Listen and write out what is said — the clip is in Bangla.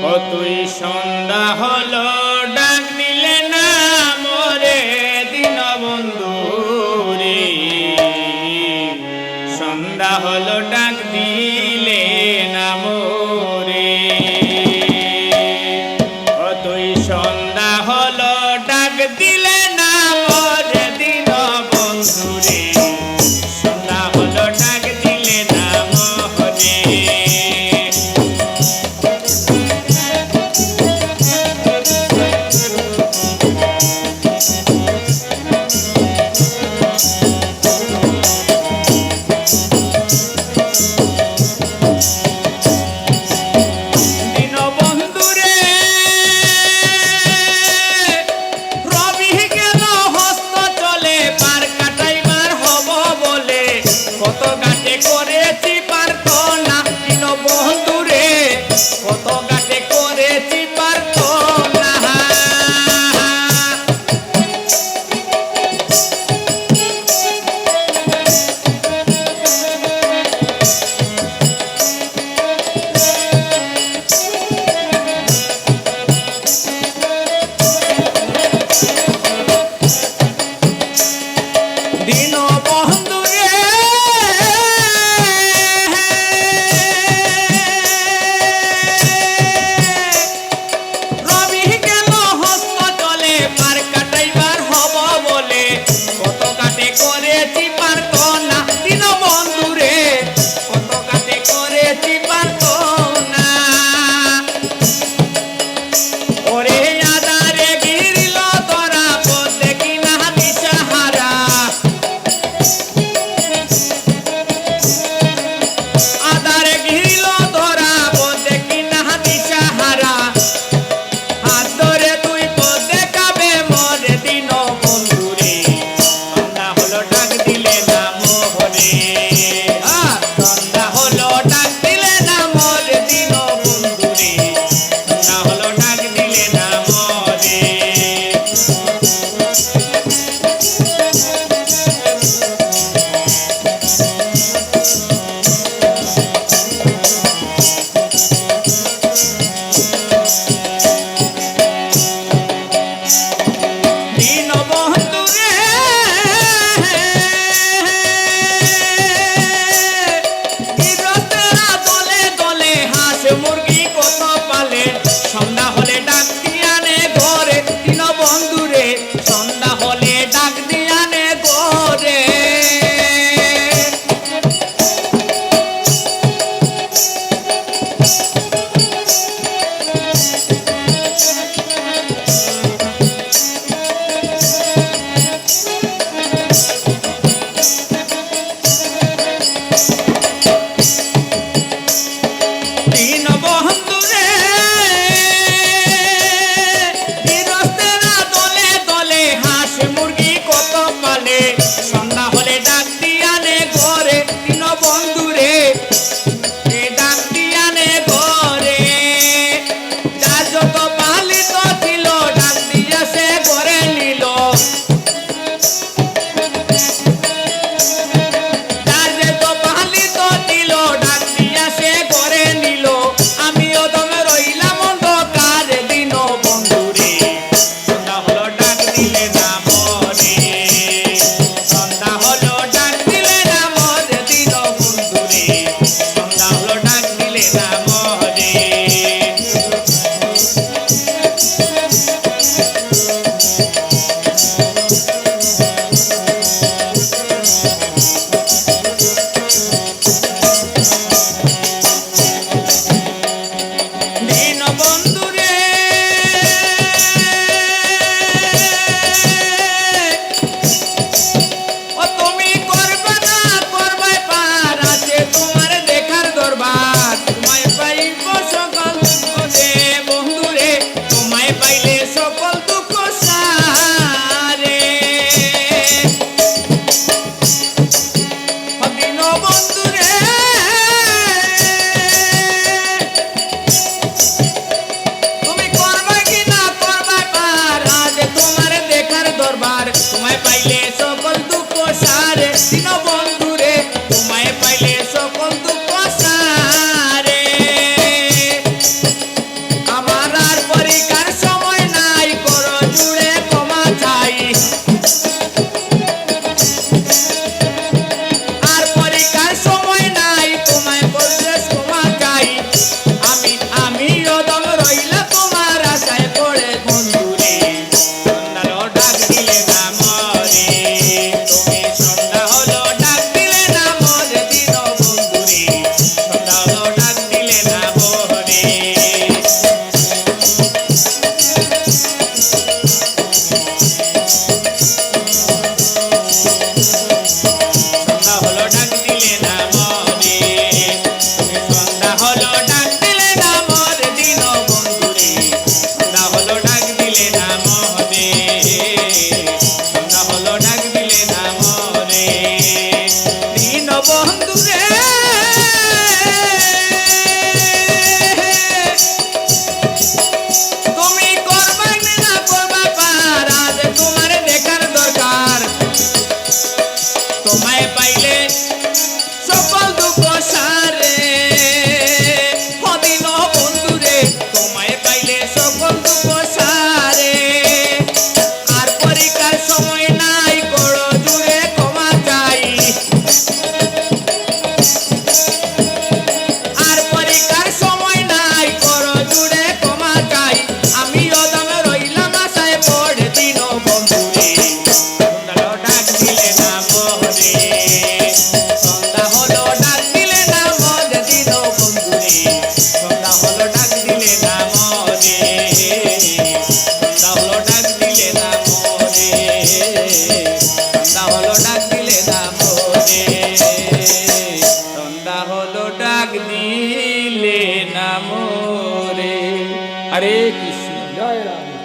ও তুই সন্ধ্যা হলো ডাক দিলে না মোরে দীনবন্ধু রে, সন্ধ্যা হলো ডাক দিলে না মোরে। ও তুই সন্ধ্যা হলো ডাক দিলে না মোরে দীনবন্ধু রে, সন্ধ্যা হলো ডাক দিলে না মোরে। কত গাটে করেছি পারতো না দীনবন্ধু রে, কত গাটে করেছি পারতো না। দীনবন্ধু করেছি পারতো না দীনবন্ধু রে, কত কাটে করেছি পারতো না। ওরে আদারে গিরিল তোরা পথে কিনা দিশাহারা, আদারে গিরিল তোরা পথে কিনা দিশাহারা, হাত ধরে তুই পথ দেখাবে মোরে দীনবন্ধু রে, সন্ধ্যা হলো ডাক দিলে না মোরে। সন্ধ্যা হলো ডাক দিলে না মোরে দীনবন্ধু রে, সন্ধ্যা হলো ডাক দিলে না মোরে। দীনবন্ধু রে, গৃহস্থেরা দলে দলে হাঁস মুরগি কত পালে, সন্ধ্যা হলে ডাক দিয়ানে ঘরে দীনবন্ধু রে, সন্ধ্যা হলে ডাক দিয়ানে ঘরে। দীনবন্ধু রে, গৃহস্থেরা দলে দলে হাঁস মুরগি কত পালে, সন্ধ্যা হলে ডাক দিয়ানে ঘরে দীনবন্ধু রে, ডাক দিয়ানে ঘরে। যার যত পালিত ছিল ডাক দিয়া সে ঘরে নিল, যার যত পালিত ছিল ডাক দিয়া সে ঘরে নিল। আমিও দমে রইলাম অন্ধকার দীনবন্ধু রে, সন্ধ্যা হলো ডাক দিলে না মোরে, সন্ধ্যা হলো ডাক দিলে না মোরে দীনবন্ধু রে, সন্ধ্যা হলো ডাক দিলে না মোরে। দীনবন্ধু রে, ও তুমি করবে না করবে পার আছে তোমার দেখার দরবার, তোমায় পাইব সকল দুঃখ সে বন্ধু রে, তোমায় পাইলে সকল দুঃখ বন্ধুরে সন্ধ্যা হলো ডাক দিলে না মোরে সন্ধ্যা হলো ডাক দিলে না মোরে দিন বন্ধুরে সন্ধ্যা হলো ডাক দিলে না মোরে সন্ধ্যা হলো ডাক দিলে না মোরে সন্ধ্যা হলো ডাক দিলে না মোরে সন্ধ্যা হলো ডাক দিলে না মোরে। হরে কৃষ্ণ। জয় রাম।